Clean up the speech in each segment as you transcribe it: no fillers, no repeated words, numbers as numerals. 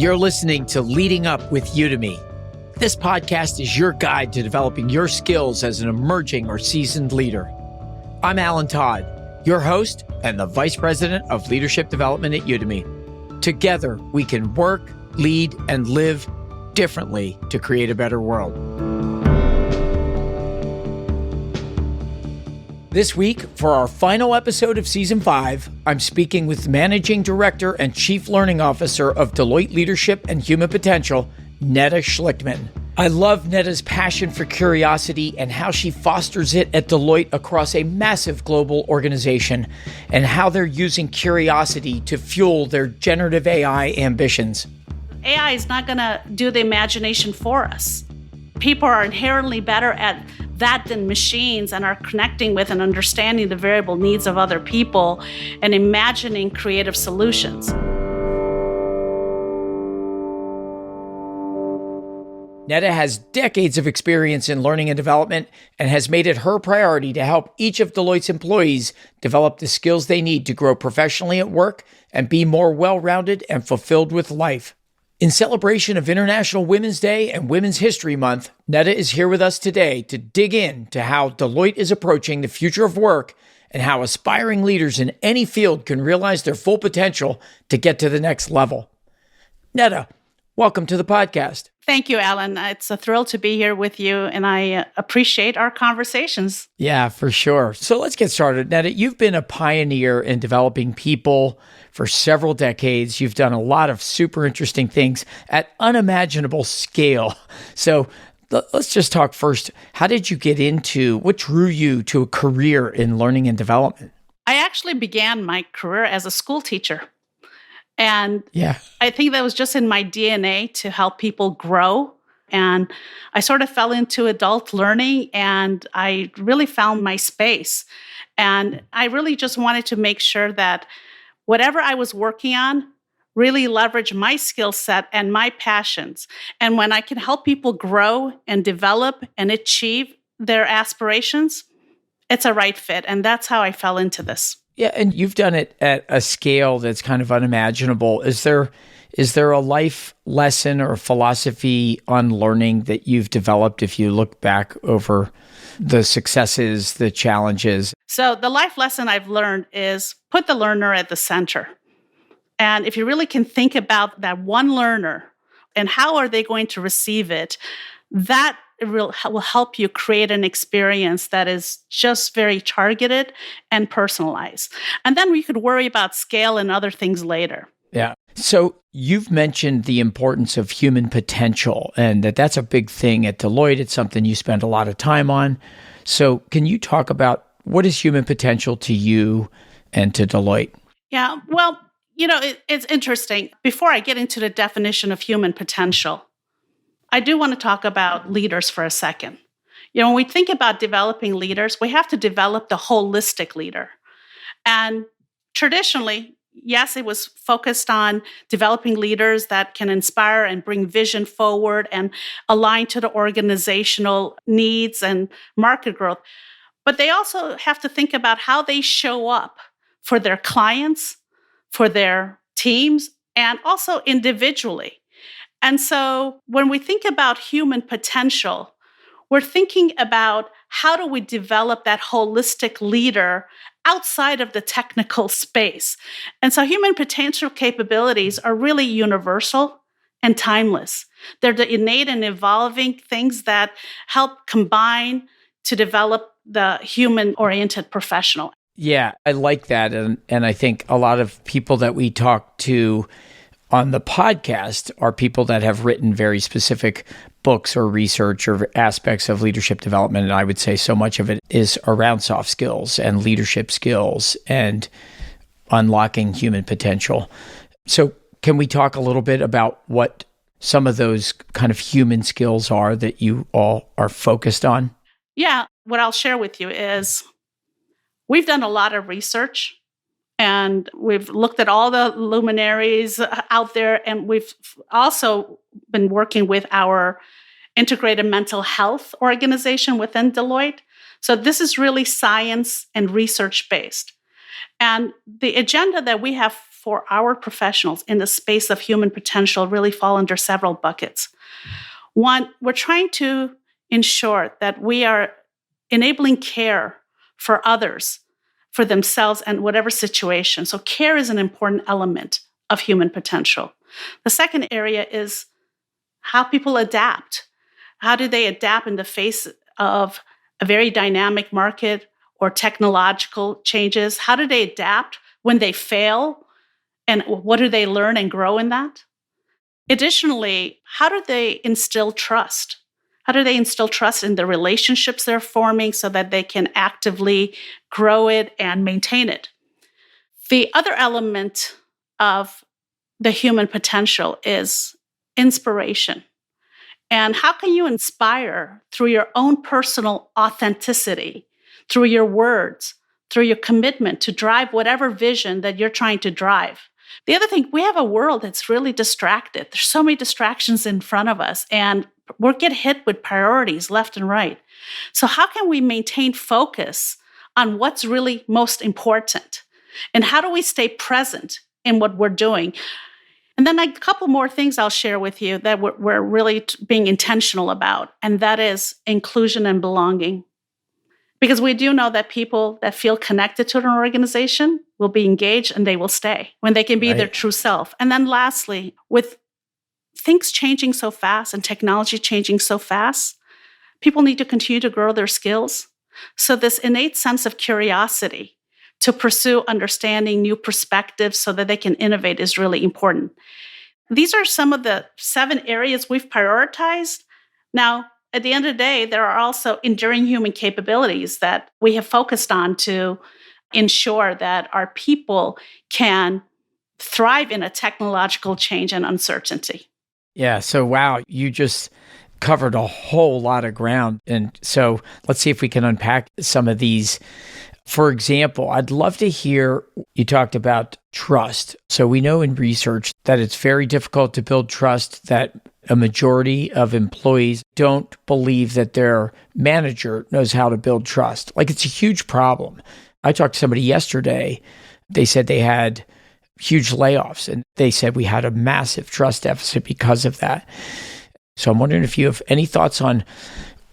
You're listening to Leading Up with Udemy. This podcast is your guide to developing your skills as an emerging or seasoned leader. I'm Alan Todd, your host and the Vice President of Leadership Development at Udemy. Together, we can work, lead, and live differently to create a better world. This week, for our final episode of Season 5, I'm speaking with Managing Director and Chief Learning Officer of Deloitte Leadership and Human Potential, Neda Schlictman. I love Neda's passion for curiosity and how she fosters it at Deloitte across a massive global organization, and how they're using curiosity to fuel their generative AI ambitions. AI is not going to do the imagination for us. People are inherently better at that than machines, and are connecting with and understanding the variable needs of other people and imagining creative solutions. Neda has decades of experience in learning and development and has made it her priority to help each of Deloitte's employees develop the skills they need to grow professionally at work and be more well-rounded and fulfilled with life. In celebration of International Women's Day and Women's History Month, Neda is here with us today to dig into how Deloitte is approaching the future of work and how aspiring leaders in any field can realize their full potential to get to the next level. Neda, welcome to the podcast. Thank you, Alan. It's a thrill to be here with you, and I appreciate our conversations. Yeah, for sure. So let's get started. Neda, you've been a pioneer in developing people for several decades. You've done a lot of super interesting things at unimaginable scale. So let's just talk first. How did you get into, what drew you to a career in learning and development? I actually began my career as a school teacher. And I think that was just in my DNA to help people grow. And I sort of fell into adult learning, and I really found my space. And I really just wanted to make sure that whatever I was working on really leveraged my skill set and my passions. And when I can help people grow and develop and achieve their aspirations, it's a right fit. And that's how I fell into this. Yeah, and you've done it at a scale that's kind of unimaginable. Is there a life lesson or philosophy on learning that you've developed if you look back over the successes, the challenges? So the life lesson I've learned is put the learner at the center. And if you really can think about that one learner and how are they going to receive it, that will help you create an experience that is just very targeted and personalized. And then we could worry about scale and other things later. Yeah. So you've mentioned the importance of human potential, and that's a big thing at Deloitte. It's something you spend a lot of time on. So can you talk about what is human potential to you and to Deloitte? Yeah, well, it's interesting. Before I get into the definition of human potential, I do want to talk about leaders for a second. When we think about developing leaders, we have to develop the holistic leader. And traditionally, yes, it was focused on developing leaders that can inspire and bring vision forward and align to the organizational needs and market growth. But they also have to think about how they show up for their clients, for their teams, and also individually. And so when we think about human potential, we're thinking about how do we develop that holistic leader outside of the technical space. And so human potential capabilities are really universal and timeless. They're the innate and evolving things that help combine to develop the human-oriented professional. Yeah, I like that. And I think a lot of people that we talk to on the podcast are people that have written very specific books or research or aspects of leadership development. And I would say so much of it is around soft skills and leadership skills and unlocking human potential. So can we talk a little bit about what some of those kind of human skills are that you all are focused on? Yeah, what I'll share with you is we've done a lot of research. And we've looked at all the luminaries out there, and we've also been working with our integrated mental health organization within Deloitte. So this is really science and research based. And the agenda that we have for our professionals in the space of human potential really fall under several buckets. One, we're trying to ensure that we are enabling care for others, for themselves, and whatever situation. So, care is an important element of human potential. The second area is how people adapt. How do they adapt in the face of a very dynamic market or technological changes? How do they adapt when they fail? And what do they learn and grow in that? Additionally, how do they instill trust? How do they instill trust in the relationships they're forming so that they can actively grow it and maintain it? The other element of the human potential is inspiration. And how can you inspire through your own personal authenticity, through your words, through your commitment to drive whatever vision that you're trying to drive? The other thing, we have a world that's really distracted. There's so many distractions in front of us, and we're getting hit with priorities left and right. So how can we maintain focus on what's really most important? And how do we stay present in what we're doing? And then a couple more things I'll share with you that we're really being intentional about, and that is inclusion and belonging. Because we do know that people that feel connected to an organization will be engaged and they will stay when they can be their true self. And then lastly, with things changing so fast and technology changing so fast, people need to continue to grow their skills. So this innate sense of curiosity to pursue understanding new perspectives so that they can innovate is really important. These are some of the 7 areas we've prioritized. Now, at the end of the day, there are also enduring human capabilities that we have focused on to ensure that our people can thrive in a technological change and uncertainty. Yeah. So, wow, you just covered a whole lot of ground. And so let's see if we can unpack some of these. For example, I'd love to hear, you talked about trust. So we know in research that it's very difficult to build trust, that a majority of employees don't believe that their manager knows how to build trust. Like, it's a huge problem. I talked to somebody yesterday. They said they had huge layoffs, and they said we had a massive trust deficit because of that. So I'm wondering if you have any thoughts on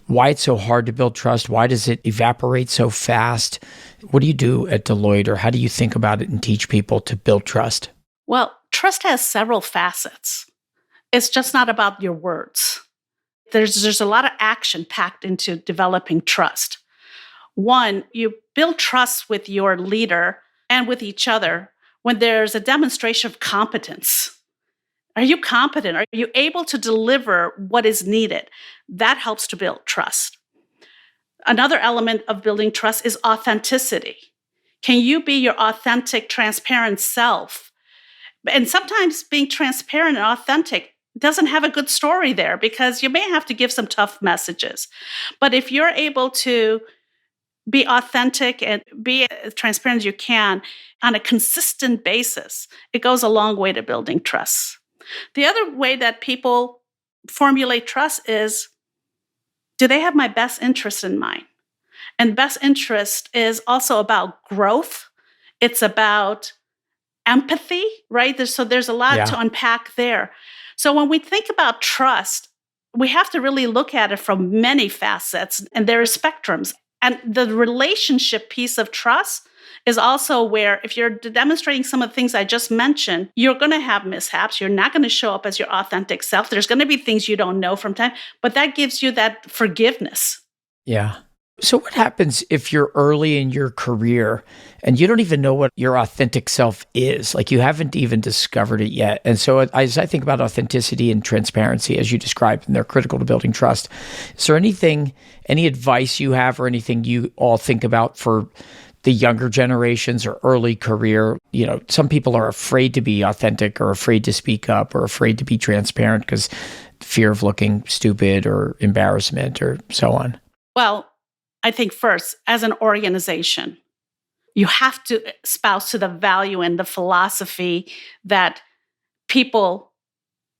why it's so hard to build trust. Why does it evaporate so fast? What do you do at Deloitte, or how do you think about it and teach people to build trust? Well, trust has several facets. It's just not about your words. There's a lot of action packed into developing trust. One, you build trust with your leader and with each other when there's a demonstration of competence. Are you competent? Are you able to deliver what is needed? That helps to build trust. Another element of building trust is authenticity. Can you be your authentic, transparent self? And sometimes being transparent and authentic doesn't have a good story there because you may have to give some tough messages. But if you're able to be authentic and be as transparent as you can on a consistent basis, it goes a long way to building trust. The other way that people formulate trust is, do they have my best interest in mind? And best interest is also about growth. It's about empathy, right? There's a lot to unpack there. So when we think about trust, we have to really look at it from many facets, and there are spectrums. And the relationship piece of trust is also where, if you're demonstrating some of the things I just mentioned, you're going to have mishaps. You're not going to show up as your authentic self. There's going to be things you don't know from time, but that gives you that forgiveness. Yeah. So what happens if you're early in your career and you don't even know what your authentic self is? Like, you haven't even discovered it yet. And so as I think about authenticity and transparency, as you described, and they're critical to building trust, is there any advice you have or anything you all think about for the younger generations or early career? You know, some people are afraid to be authentic or afraid to speak up or afraid to be transparent because fear of looking stupid or embarrassment or so on. Well, I think first, as an organization, you have to espouse to the value and the philosophy that people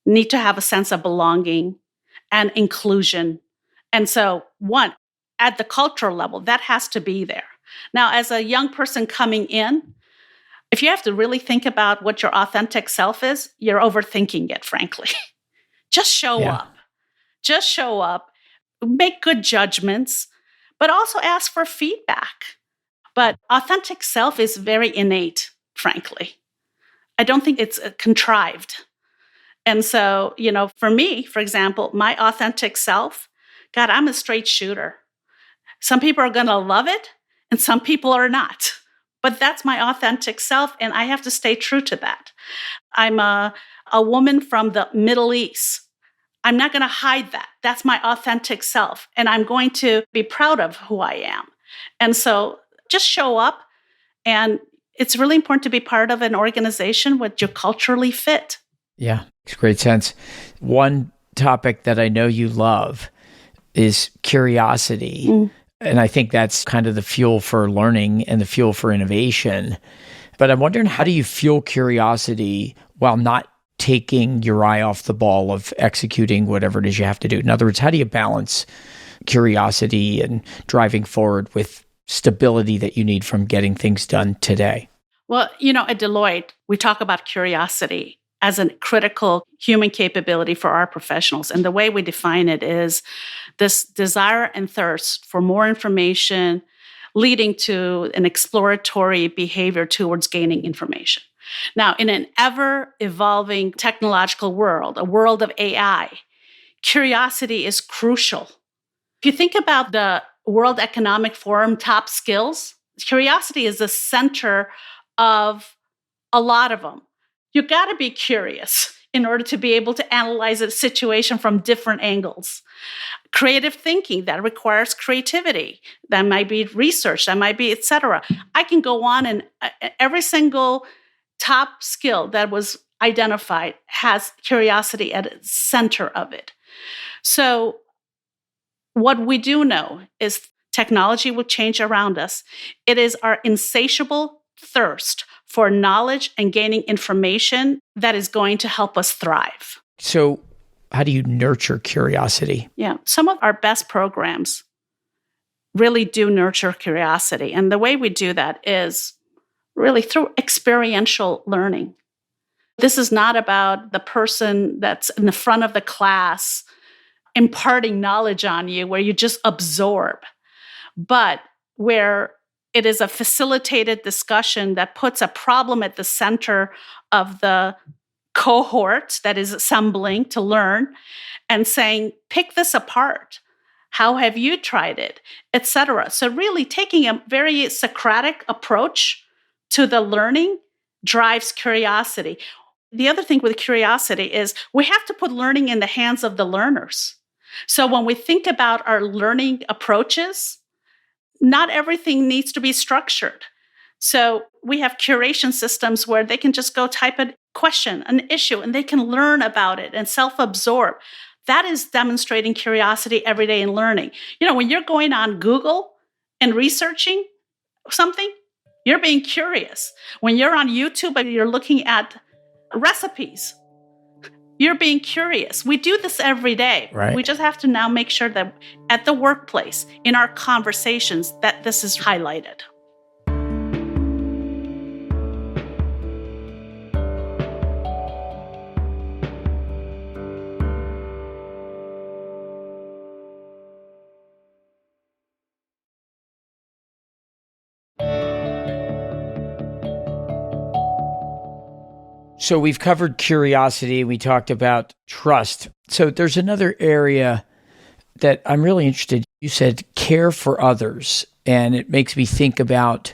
need to have a sense of belonging and inclusion. And so, one, at the cultural level, that has to be there. Now, as a young person coming in, If you have to really think about what your authentic self is, you're overthinking it, frankly. Just show Yeah. up. Just show up, make good judgments, but also ask for feedback. But authentic self is very innate, frankly. I don't think it's contrived. And so, for me, for example, my authentic self, God, I'm a straight shooter. Some people are going to love it and some people are not. But that's my authentic self, and I have to stay true to that. I'm a woman from the Middle East. I'm not going to hide that. That's my authentic self. And I'm going to be proud of who I am. And so just show up. And it's really important to be part of an organization where you're culturally fit. Yeah, makes great sense. One topic that I know you love is curiosity. And I think that's kind of the fuel for learning and the fuel for innovation. But I'm wondering, how do you fuel curiosity while not taking your eye off the ball of executing whatever it is you have to do? In other words, how do you balance curiosity and driving forward with stability that you need from getting things done today? Well, at Deloitte, we talk about curiosity as a critical human capability for our professionals. And the way we define it is this desire and thirst for more information leading to an exploratory behavior towards gaining information. Now, in an ever-evolving technological world, a world of AI, curiosity is crucial. If you think about the World Economic Forum top skills, curiosity is the center of a lot of them. You got to be curious in order to be able to analyze a situation from different angles. Creative thinking, that requires creativity. That might be research, that might be et cetera. I can go on, and every single top skill that was identified has curiosity at the center of it. So what we do know is technology will change around us. It is our insatiable thirst for knowledge and gaining information that is going to help us thrive. So how do you nurture curiosity? Yeah, some of our best programs really do nurture curiosity. And the way we do that is really through experiential learning. This is not about the person that's in the front of the class imparting knowledge on you where you just absorb, but where it is a facilitated discussion that puts a problem at the center of the cohort that is assembling to learn and saying, pick this apart. How have you tried it, et cetera. So really taking a very Socratic approach to the learning drives curiosity. The other thing with curiosity is we have to put learning in the hands of the learners. So when we think about our learning approaches, not everything needs to be structured. So we have curation systems where they can just go type a question, an issue, and they can learn about it and self-absorb. That is demonstrating curiosity every day in learning. When you're going on Google and researching something, you're being curious. When you're on YouTube and you're looking at recipes, you're being curious. We do this every day. Right. We just have to now make sure that at the workplace, in our conversations, that this is highlighted. So we've covered curiosity. We talked about trust. So there's another area that I'm really interested. You said care for others, and it makes me think about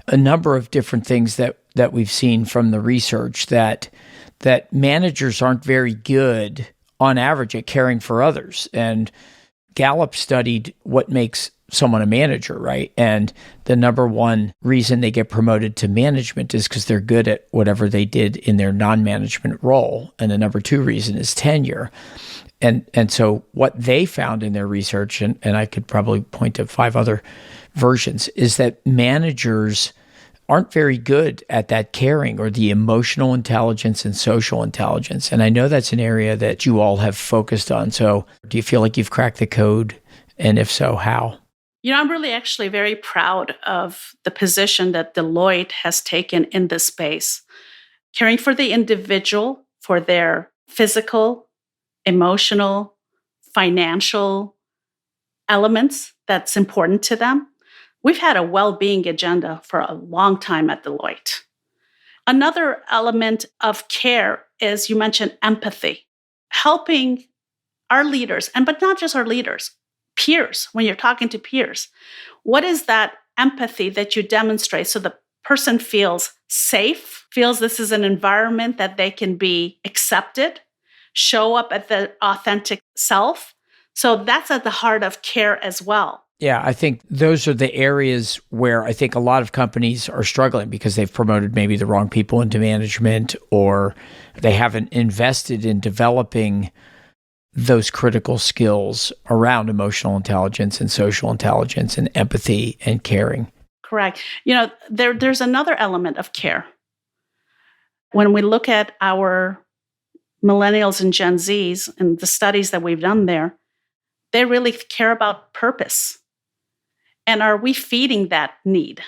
a number of different things that we've seen from the research that managers aren't very good on average at caring for others. And Gallup studied what makes someone a manager, right? And the number one reason they get promoted to management is because they're good at whatever they did in their non-management role. And the number two reason is tenure. And so what they found in their research, and I could probably point to 5 other versions, is that managers aren't very good at that caring or the emotional intelligence and social intelligence. And I know that's an area that you all have focused on. So do you feel like you've cracked the code? And if so, how? I'm really actually very proud of the position that Deloitte has taken in this space, caring for the individual, for their physical, emotional, financial elements that's important to them. We've had a well-being agenda for a long time at Deloitte. Another element of care is, you mentioned, empathy, helping our leaders, but not just our leaders, peers, when you're talking to peers. What is that empathy that you demonstrate so the person feels safe, feels this is an environment that they can be accepted, show up at the authentic self? So that's at the heart of care as well. Yeah, I think those are the areas where I think a lot of companies are struggling because they've promoted maybe the wrong people into management, or they haven't invested in developing those critical skills around emotional intelligence and social intelligence and empathy and caring. Correct. There's another element of care. When we look at our millennials and Gen Zs and the studies that we've done there, they really care about purpose. And are we feeding that need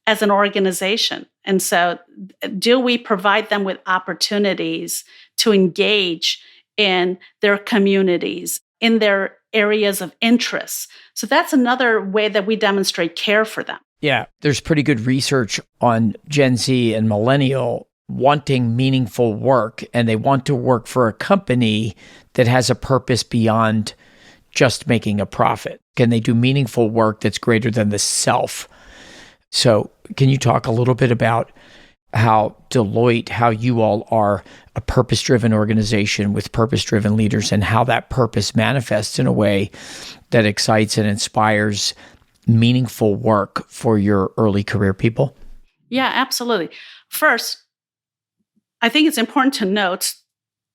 as an organization? And so, do we provide them with opportunities to engage in their communities, in their areas of interest? So that's another way that we demonstrate care for them. Yeah, there's pretty good research on Gen Z and millennial wanting meaningful work, and they want to work for a company that has a purpose beyond just making a profit. Can they do meaningful work that's greater than the self? So can you talk a little bit about how Deloitte, how you all are a purpose-driven organization with purpose-driven leaders, and how that purpose manifests in a way that excites and inspires meaningful work for your early career people? Yeah, absolutely. First, I think it's important to note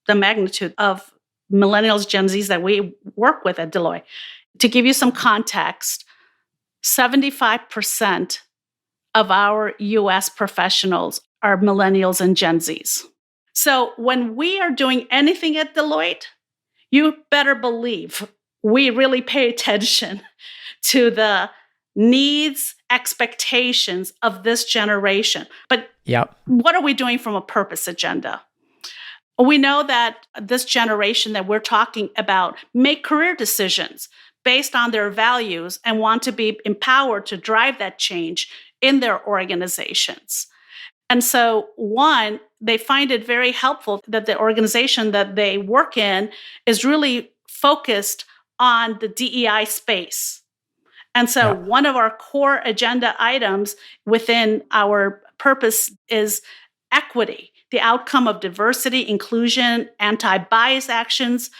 the magnitude of millennials, Gen Zs that we work with at Deloitte. To give you some context, 75% of our US professionals are millennials and Gen Zs. So when we are doing anything at Deloitte, you better believe we really pay attention to the needs, expectations of this generation. But what are we doing from a purpose agenda? We know that this generation that we're talking about make career decisions based on their values and want to be empowered to drive that change in their organizations. And so, one, they find it very helpful that the organization that they work in is really focused on the DEI space. And so one of our core agenda items within our purpose is equity, the outcome of diversity, inclusion, anti-bias actions,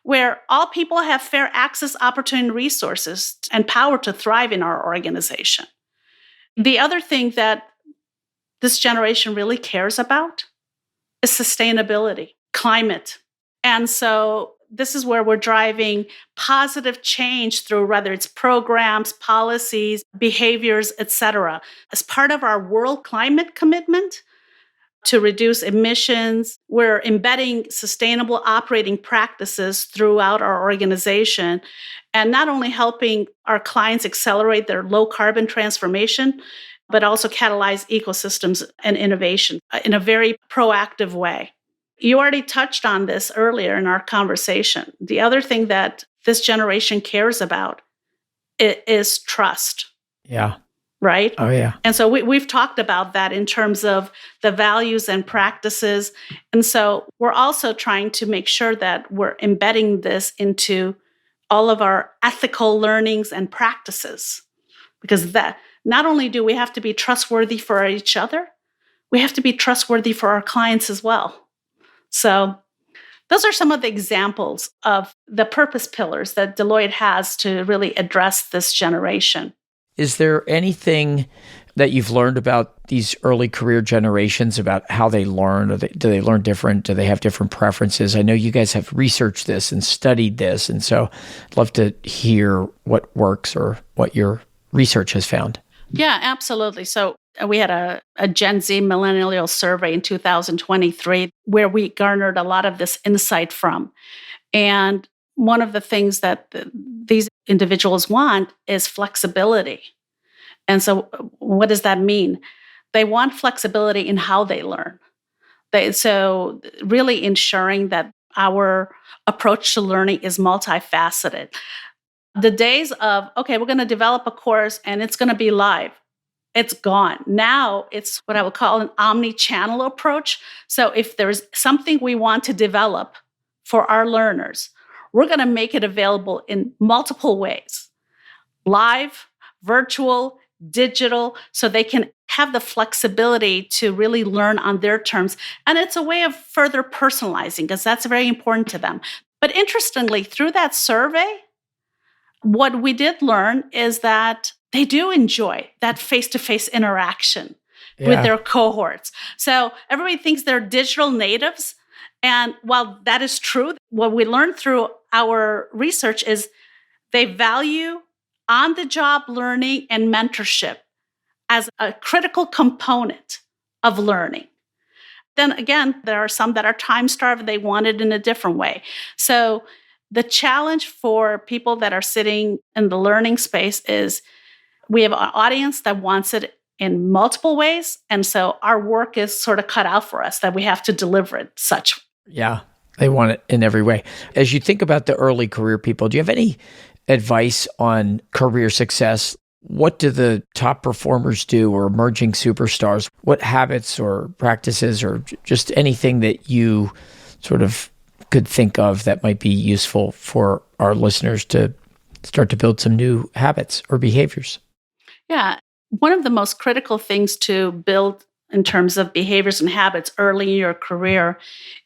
where all people have fair access, opportunity, resources, and power to thrive in our organization. The other thing that this generation really cares about is sustainability, climate. And so this is where we're driving positive change through whether it's programs, policies, behaviors, et cetera. As part of our world climate commitment to reduce emissions, we're embedding sustainable operating practices throughout our organization, and not only helping our clients accelerate their low carbon transformation, but also catalyze ecosystems and innovation in a very proactive way. You already touched on this earlier in our conversation. The other thing that this generation cares about is trust. Yeah. Right? Oh, yeah. And so we've talked about that in terms of the values and practices. And so we're also trying to make sure that we're embedding this into all of our ethical learnings and practices. Because that not only do we have to be trustworthy for each other, we have to be trustworthy for our clients as well. So those are some of the examples of the purpose pillars that Deloitte has to really address this generation. Is there anything that you've learned about these early career generations, about how they learn? Do they learn different? Do they have different preferences? I know you guys have researched this and studied this, and so I'd love to hear what works or what your research has found. Yeah, absolutely. So we had a Gen Z millennial survey in 2023 where we garnered a lot of this insight from. And one of the things that these individuals want is flexibility. And so what does that mean? They want flexibility in how they learn. So really ensuring that our approach to learning is multifaceted. The days of, okay, we're going to develop a course and it's going to be live, it's gone. Now it's what I would call an omni-channel approach. So if there's something we want to develop for our learners, we're going to make it available in multiple ways: live, virtual, digital, so they can have the flexibility to really learn on their terms. And it's a way of further personalizing, because that's very important to them. But interestingly, through that survey, what we did learn is that they do enjoy that face-to-face interaction with their cohorts. So everybody thinks they're digital natives. And while that is true, what we learned through our research is they value on-the-job learning and mentorship as a critical component of learning. Then again, there are some that are time-starved. They want it in a different way. So the challenge for people that are sitting in the learning space is we have an audience that wants it in multiple ways. And so our work is sort of cut out for us, that we have to deliver it such. Yeah, they want it in every way. As you think about the early career people, do you have any advice on career success? What do the top performers do, or emerging superstars? What habits or practices, or just anything that you sort of could think of that might be useful for our listeners to start to build some new habits or behaviors? Yeah. One of the most critical things to build in terms of behaviors and habits early in your career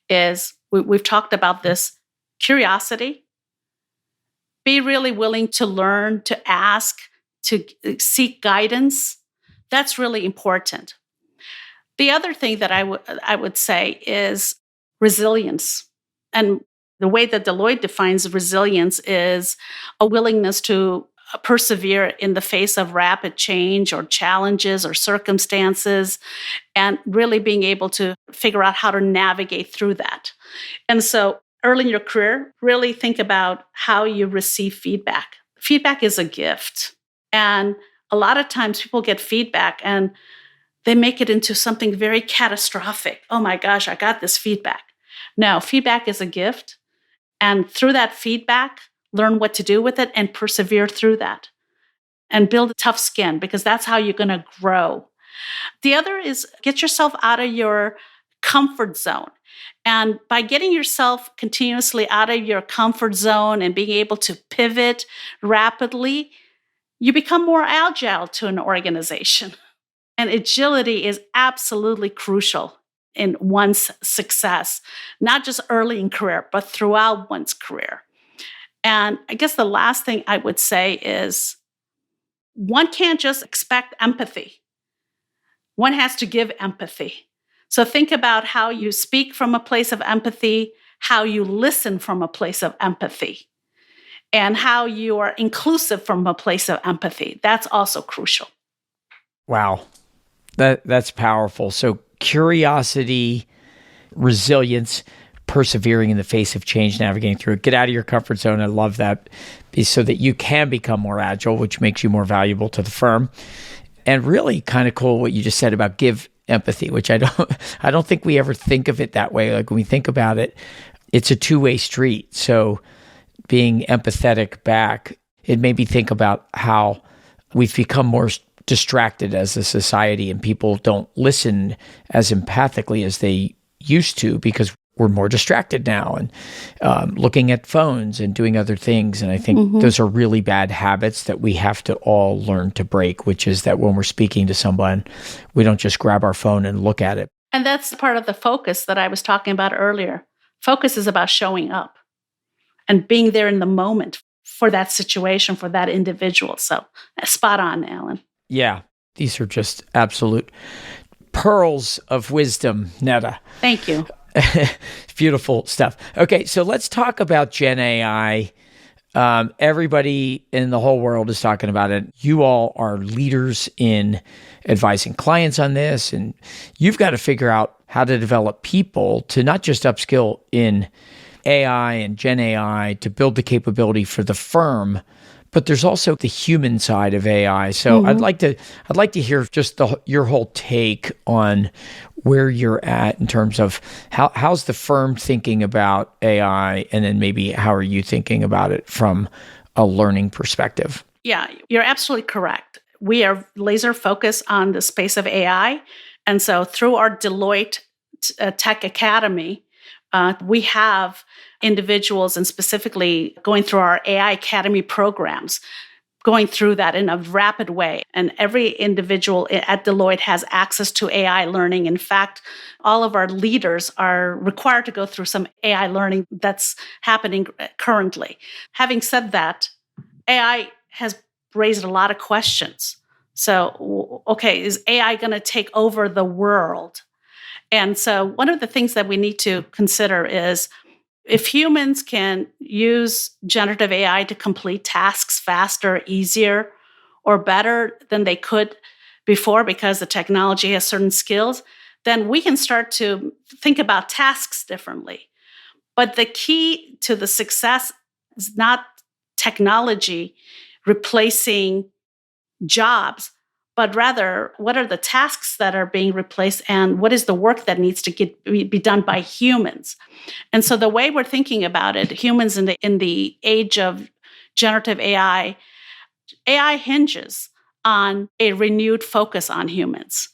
is, we've talked about this, curiosity. Be really willing to learn, to ask, to seek guidance. That's really important. The other thing that I would say is resilience. And the way that Deloitte defines resilience is a willingness to persevere in the face of rapid change or challenges or circumstances, and really being able to figure out how to navigate through that. And so early in your career, really think about how you receive feedback. Feedback is a gift. And a lot of times people get feedback and they make it into something very catastrophic. Oh my gosh, I got this feedback. No, feedback is a gift. And through that feedback, learn what to do with it and persevere through that. And build a tough skin, because that's how you're going to grow. The other is get yourself out of your comfort zone. And by getting yourself continuously out of your comfort zone and being able to pivot rapidly, you become more agile to an organization. And agility is absolutely crucial in one's success, not just early in career, but throughout one's career. And I guess the last thing I would say is one can't just expect empathy. One has to give empathy. So think about how you speak from a place of empathy, how you listen from a place of empathy, and how you are inclusive from a place of empathy. That's also crucial. Wow. That's powerful. So curiosity, resilience, persevering in the face of change, navigating through it. Get out of your comfort zone. I love that, so that you can become more agile, which makes you more valuable to the firm. And really kind of cool what you just said about give empathy, which I don't think we ever think of it that way. Like when we think about it, it's a two-way street. So being empathetic back, it made me think about how we've become more distracted as a society, and people don't listen as empathically as they used to, because we're more distracted now and looking at phones and doing other things. And I think those are really bad habits that we have to all learn to break, which is that when we're speaking to someone, we don't just grab our phone and look at it. And that's part of the focus that I was talking about earlier. Focus is about showing up and being there in the moment for that situation, for that individual. So spot on, Alan. Yeah, these are just absolute pearls of wisdom, Neda. Thank you. Beautiful stuff. Okay, so let's talk about GenAI. Everybody in the whole world is talking about it. You all are leaders in advising clients on this, and you've got to figure out how to develop people to not just upskill in AI and GenAI to build the capability for the firm, but there's also the human side of AI. So I'd like to hear just your whole take on where you're at in terms of how's the firm thinking about AI, and then maybe how are you thinking about it from a learning perspective? Yeah, you're absolutely correct. We are laser focused on the space of AI. And so through our Deloitte Tech Academy, we have individuals and specifically going through our AI Academy programs, going through that in a rapid way. And every individual at Deloitte has access to AI learning. In fact, all of our leaders are required to go through some AI learning that's happening currently. Having said that, AI has raised a lot of questions. So, okay, is AI going to take over the world? And so one of the things that we need to consider is if humans can use generative AI to complete tasks faster, easier, or better than they could before because the technology has certain skills, then we can start to think about tasks differently. But the key to the success is not technology replacing jobs, but rather what are the tasks that are being replaced and what is the work that needs to be done by humans. And so the way we're thinking about it, humans in the age of generative AI hinges on a renewed focus on humans.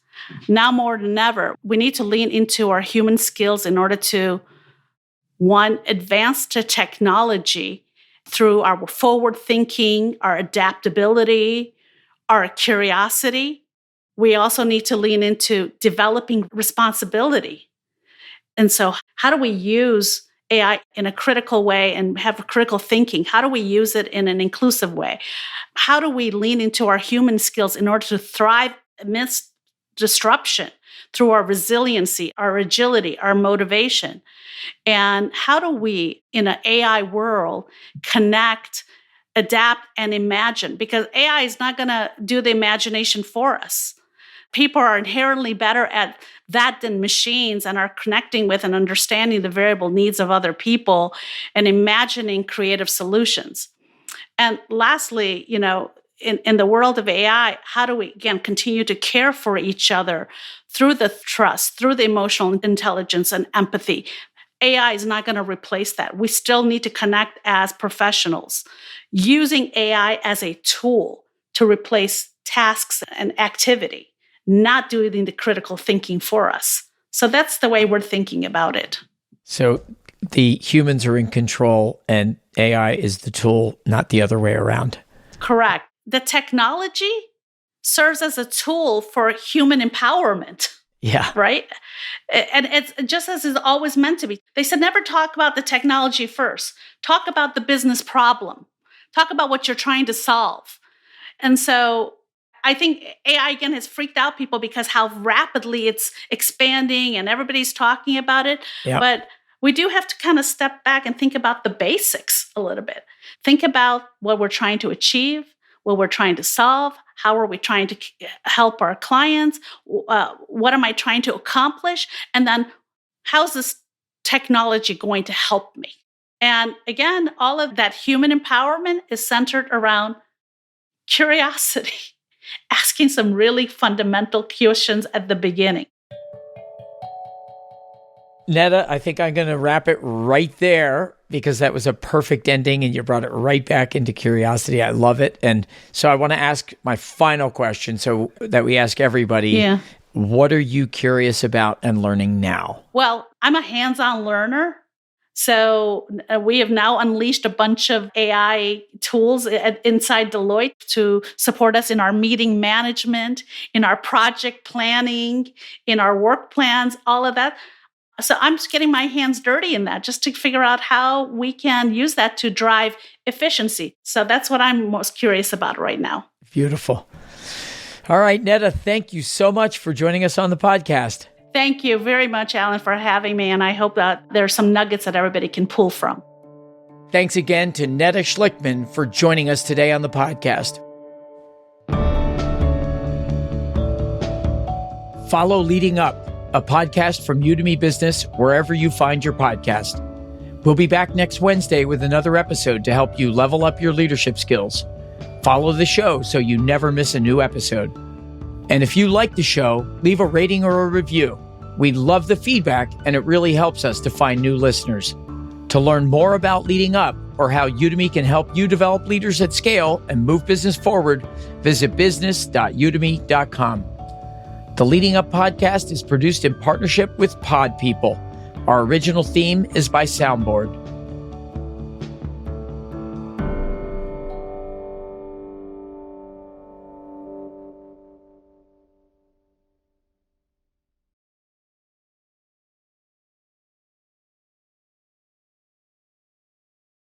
Now more than ever, we need to lean into our human skills in order to, one, advance to technology through our forward thinking, our adaptability, our curiosity. We also need to lean into developing responsibility. And so how do we use AI in a critical way and have critical thinking? How do we use it in an inclusive way? How do we lean into our human skills in order to thrive amidst disruption through our resiliency, our agility, our motivation? And how do we, in an AI world, connect, adapt, and imagine? Because AI is not going to do the imagination for us. People are inherently better at that than machines and are connecting with and understanding the variable needs of other people and imagining creative solutions. And lastly, in the world of AI, how do we, again, continue to care for each other through the trust, through the emotional intelligence and empathy? AI is not going to replace that. We still need to connect as professionals, using AI as a tool to replace tasks and activity, not doing the critical thinking for us. So that's the way we're thinking about it. So the humans are in control and AI is the tool, not the other way around. Correct. The technology serves as a tool for human empowerment. Yeah. Right? And it's just as it's always meant to be. They said never talk about the technology first. Talk about the business problem. Talk about what you're trying to solve. And so I think AI, again, has freaked out people because how rapidly it's expanding and everybody's talking about it. Yep. But we do have to kind of step back and think about the basics a little bit. Think about what we're trying to achieve, what we're trying to solve, how are we trying to help our clients, what am I trying to accomplish, and then how's this technology going to help me? And again, all of that human empowerment is centered around curiosity, asking some really fundamental questions at the beginning. Neda, I think I'm going to wrap it right there because that was a perfect ending and you brought it right back into curiosity. I love it. And so I want to ask my final question so that we ask everybody. Yeah. What are you curious about and learning now? Well, I'm a hands-on learner. So we have now unleashed a bunch of AI tools inside Deloitte to support us in our meeting management, in our project planning, in our work plans, all of that. So I'm just getting my hands dirty in that just to figure out how we can use that to drive efficiency. So that's what I'm most curious about right now. Beautiful. All right, Neda, thank you so much for joining us on the podcast. Thank you very much, Alan, for having me. And I hope that there's some nuggets that everybody can pull from. Thanks again to Neda Schlictman for joining us today on the podcast. Follow Leading Up, a podcast from Udemy Business, wherever you find your podcast. We'll be back next Wednesday with another episode to help you level up your leadership skills. Follow the show so you never miss a new episode. And if you like the show, leave a rating or a review. We love the feedback, and it really helps us to find new listeners. To learn more about Leading Up or how Udemy can help you develop leaders at scale and move business forward, visit business.udemy.com. The Leading Up podcast is produced in partnership with Pod People. Our original theme is by Soundboard.